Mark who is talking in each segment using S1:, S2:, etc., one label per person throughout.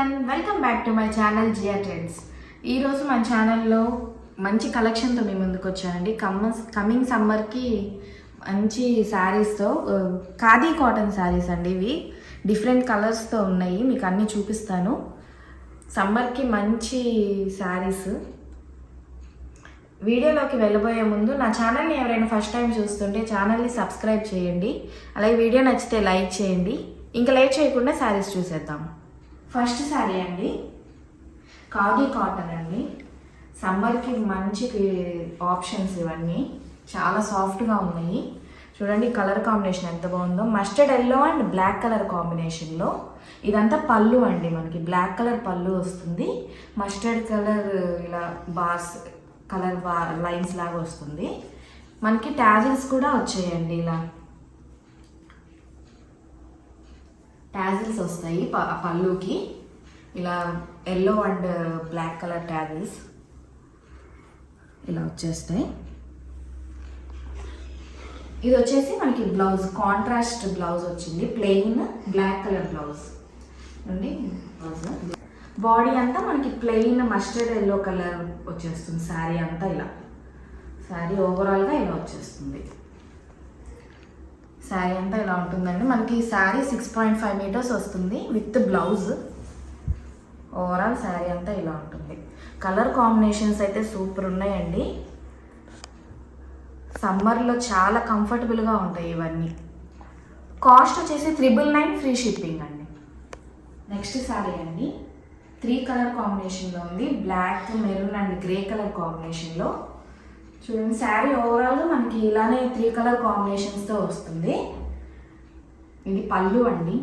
S1: Everyone, welcome back to my channel Jiya Trends. ఈరోజు మన ఛానల్లో మంచి కలెక్షన్తో మీ ముందుకు వచ్చానండి. కమింగ్ సమ్మర్కి మంచి శారీస్తో, ఖాదీ కాటన్ శారీస్ అండి. ఇవి డిఫరెంట్ కలర్స్తో ఉన్నాయి, మీకు అన్నీ చూపిస్తాను. సమ్మర్కి మంచి శారీస్. వీడియోలోకి వెళ్ళబోయే ముందు నా ఛానల్ని ఎవరైనా ఫస్ట్ టైం చూస్తుంటే ఛానల్ని సబ్స్క్రైబ్ చేయండి. అలాగే వీడియో నచ్చితే లైక్ చేయండి. ఇంకా లేట్ చేయకుండా శారీస్ చూసేద్దాం. ఫస్ట్ శారీ అండి, ఖాదీ కాటన్ అండి. సమ్మర్కి మంచి ఆప్షన్స్ ఇవన్నీ, చాలా సాఫ్ట్గా ఉన్నాయి. చూడండి కలర్ కాంబినేషన్ ఎంత బాగుందో, mustard yellow and black colour కాంబినేషన్లో. ఇదంతా పళ్ళు అండి, మనకి బ్లాక్ కలర్ పళ్ళు వస్తుంది, మస్టర్డ్ కలర్ ఇలా బార్స్ కలర్ లైన్స్ లాగా వస్తుంది. మనకి టాజిల్స్ కూడా వచ్చాయండి, ఇలా టాజిల్స్ వస్తాయి పళ్ళుకి. ఇలా yellow and black colour tassels ఇలా వచ్చేస్తాయి. ఇది వచ్చేసి మనకి బ్లౌజ్, కాంట్రాస్ట్ బ్లౌజ్ వచ్చింది, ప్లెయిన్ బ్లాక్ కలర్ బ్లౌజ్ అండి. బ్లౌజ్ బాడీ అంతా మనకి ప్లెయిన్ మస్టర్డ్ ఎల్లో కలర్ వచ్చేస్తుంది. శారీ అంతా ఇలా, శారీ ఓవరాల్గా ఇలా వచ్చేస్తుంది. శారీ అంతా ఇలా ఉంటుందండి. మనకి శారీ 6.5 మీటర్స్ వస్తుంది విత్ బ్లౌజ్. ఓవరాల్ శారీ అంతా ఇలా ఉంటుంది. కలర్ కాంబినేషన్స్ అయితే సూపర్ ఉన్నాయండి. సమ్మర్లో చాలా కంఫర్టబుల్గా ఉంటాయి ఇవన్నీ. కాస్ట్ వచ్చేసి 999 ఫ్రీ షిప్పింగ్ అండి. నెక్స్ట్ శారీ అండి, 3 కలర్ కాంబినేషన్లో ఉంది, black, maroon and grey colour కాంబినేషన్లో. చూడండి శారీ ఓవరాల్గా మనకి ఇలానే 3 కలర్ కాంబినేషన్స్తో వస్తుంది. ఇది పళ్ళు అండి.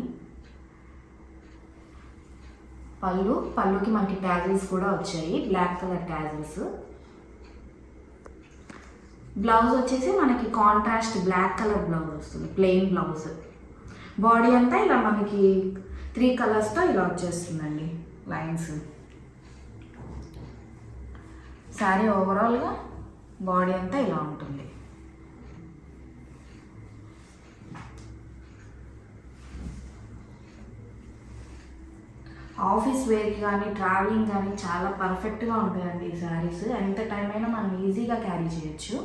S1: పళ్ళుకి మనకి టాజిల్స్ కూడా వచ్చాయి, బ్లాక్ కలర్ టాజిల్స్. బ్లౌజ్ వచ్చేసి మనకి కాంట్రాస్ట్ బ్లాక్ కలర్ బ్లౌజ్ వస్తుంది, ప్లెయిన్ బ్లౌజ్. బాడీ అంతా ఇలా మనకి 3 కలర్స్తో ఇలా వచ్చేస్తుందండి లైన్స్. శారీ ఓవరాల్గా బాడీ అంతా ఇలా ఉంటుంది. ఆఫీస్ వేర్కి కానీ ట్రావెలింగ్ కానీ చాలా పర్ఫెక్ట్గా ఉంటాయండి ఈ శారీస్. ఎంత టైం అయినా మనం ఈజీగా క్యారీ చేయొచ్చు.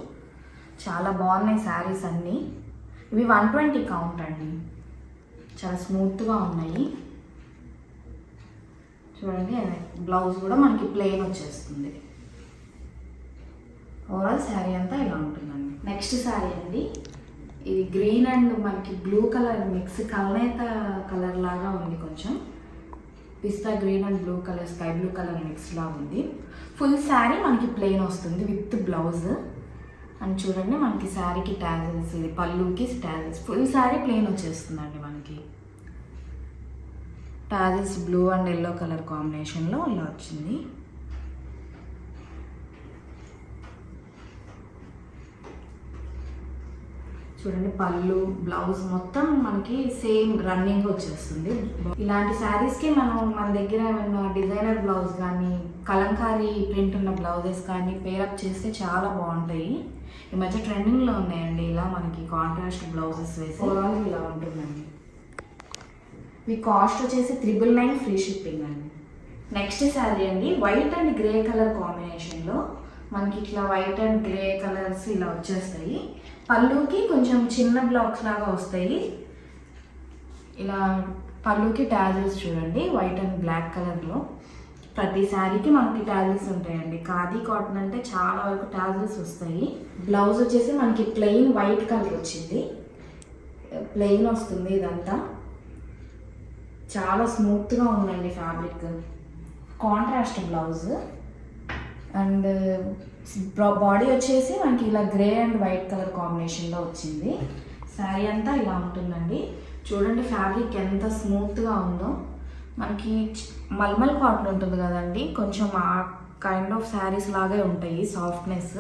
S1: చాలా బాగున్నాయి శారీస్ అన్నీ. ఇవి 120 కౌంట్ అండి, చాలా స్మూత్గా ఉన్నాయి. చూడండి బ్లౌజ్ కూడా మనకి ప్లెయిన్ వచ్చేస్తుంది. ఓవరాల్ శారీ అంతా ఇలా ఉంటుందండి. నెక్స్ట్ శారీ అండి, ఇది గ్రీన్ అండ్ మనకి బ్లూ కలర్ మిక్స్, కల్నేత కలర్ లాగా ఉంది, కొంచెం pista green and blue colour, sky blue colour mix లాగా ఉంది. ఫుల్ శారీ మనకి ప్లెయిన్ వస్తుంది విత్ బ్లౌజ్. అండ్ చూడండి మనకి శారీకి టాజిల్స్, ఇది పళ్ళుకి టాజిల్స్, ఫుల్ శారీ ప్లెయిన్ వచ్చేస్తుందండి. మనకి tassels blue and yellow colour కాంబినేషన్లో ఇలా వచ్చింది. చూడండి పళ్ళు, బ్లౌజ్ మొత్తం మనకి సేమ్ రన్నింగ్ వచ్చేస్తుంది. ఇలాంటి శారీస్కి మన దగ్గర ఏమన్నా డిజైనర్ బ్లౌజ్ కానీ కలంకారీ ప్రింట్ ఉన్న బ్లౌజెస్ కానీ పేరప్ చేస్తే చాలా బాగుంటాయి. ఈ మధ్య ట్రెండింగ్లో ఉన్నాయండి ఇలా మనకి కాంట్రాస్ట్ బ్లౌజెస్ వేసి. ఓవరాల్ ఇలా ఉంటుందండి. మీ కాస్ట్ వచ్చేసి 999 ఫ్రీ షిప్పింగ్ అండి. నెక్స్ట్ శారీ అండి, వైట్ అండ్ గ్రే కలర్ కాంబినేషన్లో మనకి ఇట్లా వైట్ అండ్ గ్రే కలర్స్ ఇలా వచ్చేస్తాయి. పళ్ళుకి కొంచెం చిన్న బ్లాక్స్ లాగా వస్తాయి. ఇలా పళ్ళుకి టాజిల్స్ చూడండి, వైట్ అండ్ బ్లాక్ కలర్లో. ప్రతి శారీకి మనకి టాజిల్స్ ఉంటాయండి. ఖాదీ కాటన్ అంటే చాలా వరకు టాజిల్స్ వస్తాయి. బ్లౌజ్ వచ్చేసి మనకి ప్లెయిన్ వైట్ కలర్ వచ్చింది, ప్లెయిన్ వస్తుంది. ఇదంతా చాలా స్మూత్గా ఉందండి fabric. Contrast blouse and body వచ్చేసి మనకి ఇలా గ్రే అండ్ వైట్ కలర్ కాంబినేషన్లో వచ్చింది. శారీ అంతా ఇలా ఉంటుందండి. చూడండి ఫ్యాబ్రిక్ ఎంత స్మూత్గా ఉందో. మనకి మల్మల్ కాటన్ ఉంటుంది కదండి, కొంచెం ఆ కైండ్ ఆఫ్ శారీస్ లాగే ఉంటాయి. సాఫ్ట్నెస్,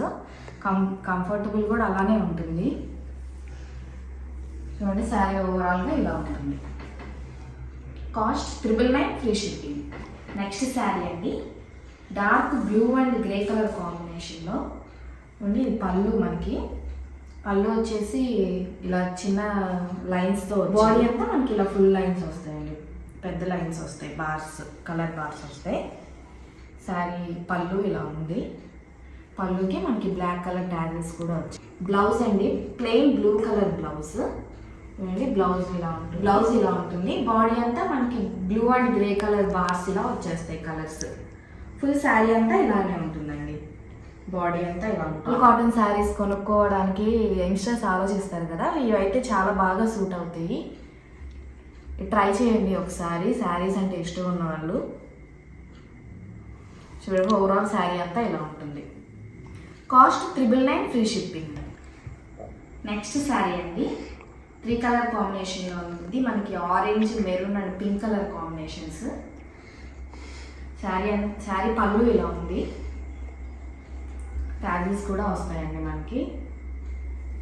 S1: కంఫర్టబుల్ కూడా అలానే ఉంటుంది. చూడండి శారీ ఓవరాల్గా ఇలా ఉంటుంది. Cost 999 free shipping. Next sari అండి, dark blue and grey colour కాంబినేషన్లో ఉంది. ఇది పళ్ళు, మనకి పళ్ళు వచ్చేసి ఇలా చిన్న లైన్స్తో, బాడీ అంతా మనకి ఇలా ఫుల్ లైన్స్ వస్తాయండి. పెద్ద లైన్స్ వస్తాయి, బార్స్, కలర్ బార్స్ వస్తాయి. శారీ పళ్ళు ఇలా ఉంది. పళ్ళుకి మనకి బ్లాక్ కలర్ ట్యాగిల్స్ కూడా వచ్చాయి. బ్లౌజ్ అండి plain blue colour blouse. Blouse ఇలా ఉంటుంది. బాడీ అంతా మనకి blue and grey colour bars ఇలా వచ్చేస్తాయి కలర్స్. ఫుల్ శారీ అంతా ఇలానే ఉంటుందండి. బాడీ అంతా ఇలా ఉంటుంది. కాటన్ శారీస్ కొనుక్కోవడానికి యంగ్స్టర్స్ ఆలోచిస్తారు కదా, ఇవైతే చాలా బాగా సూట్ అవుతాయి. ట్రై చేయండి ఒకసారి, శారీస్ అంటే ఇష్టం ఉన్న వాళ్ళు. చూడండి ఓవరాల్ శారీ అంతా ఇలా ఉంటుంది. Cost 999 free shipping. Next sari అండి 3 కలర్ కాంబినేషన్లో ఉంటుంది. మనకి orange, maroon and pink colour combinations. Sari పళ్ళు ఇలా ఉంది. ట్యాగిల్స్ కూడా వస్తాయండి మనకి.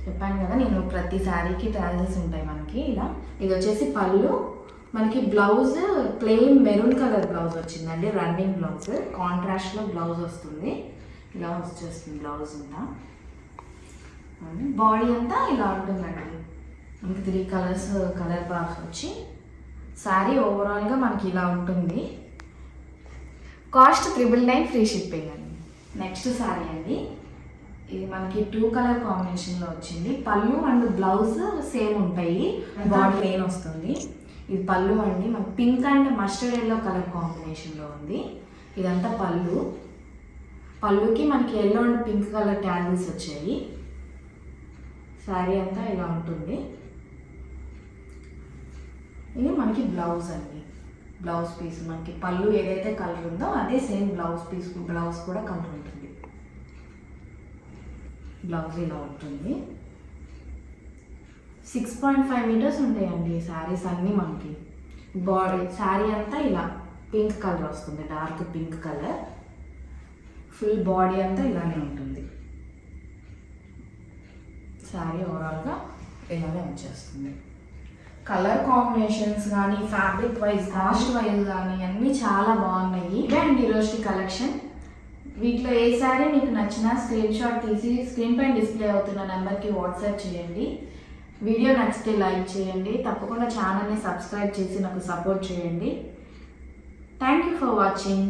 S1: చెప్పాను కదా నేను ప్రతి శారీకి ట్యాగిల్స్ ఉంటాయి మనకి ఇలా. ఇది వచ్చేసి పళ్ళు. మనకి blouse plain maroon colour blouse వచ్చిందండి, రన్నింగ్ బ్లౌజ్. కాంట్రాస్ట్లో బ్లౌజ్ వస్తుంది, ఇలా వచ్చేస్తుంది బ్లౌజ్ అంతా. బాడీ అంతా ఇలా ఉంటుందండి. మనకి 3 కలర్స్ కలర్ బార్స్ వచ్చి శారీ ఓవరాల్గా మనకి ఇలా ఉంటుంది. కాస్ట్ 999 ఫ్రీ షిప్పింగ్ అండి. నెక్స్ట్ శారీ అండి ఇది మనకి 2 కలర్ కాంబినేషన్లో వచ్చింది. పళ్ళు అండ్ బ్లౌజ్ సేమ్ ఉంటాయి, బాడీ ప్లెయిన్ వస్తుంది. ఇది పళ్ళు అండి, మనకి pink and mustard yellow colour కాంబినేషన్లో ఉంది. ఇదంతా పళ్ళు. పళ్ళుకి మనకి ఎల్లో అండ్ పింక్ కలర్ ట్యాగిల్స్ వచ్చాయి. శారీ అంతా ఇలా ఉంటుంది. ఇది మనకి బ్లౌజ్ అండి, బ్లౌజ్ పీస్. మనకి పళ్ళు ఏదైతే కలర్ ఉందో అదే సేమ్ బ్లౌజ్ పీస్, బ్లౌజ్ కూడా కలర్ ఉంటుంది. బ్లౌజ్ ఇలా ఉంటుంది. 6.5 మీటర్స్ ఉంటాయండి శారీస్ అన్నీ మనకి. బాడీ శారీ అంతా ఇలా పింక్ కలర్ వస్తుంది, dark pink colour. Full body అంతా ఇలానే ఉంటుంది. శారీ ఓవరాల్గా ఇలానే వచ్చేస్తుంది. కలర్ కాంబినేషన్స్ కానీ ఫ్యాబ్రిక్ వైజ్, కాస్ట్ వైజ్ కానీ అన్నీ చాలా బాగున్నాయి. ఇదే అండి ఈరోజు కలెక్షన్. వీటిలో ఏ శారీ మీకు నచ్చినా స్క్రీన్ షాట్ తీసి స్క్రీన్ పైన డిస్ప్లే అవుతున్న నెంబర్కి వాట్సాప్ చేయండి. వీడియో నచ్చితే లైక్ చేయండి. తప్పకుండా ఛానల్ని సబ్స్క్రైబ్ చేసి నాకు సపోర్ట్ చేయండి. Thank you for watching.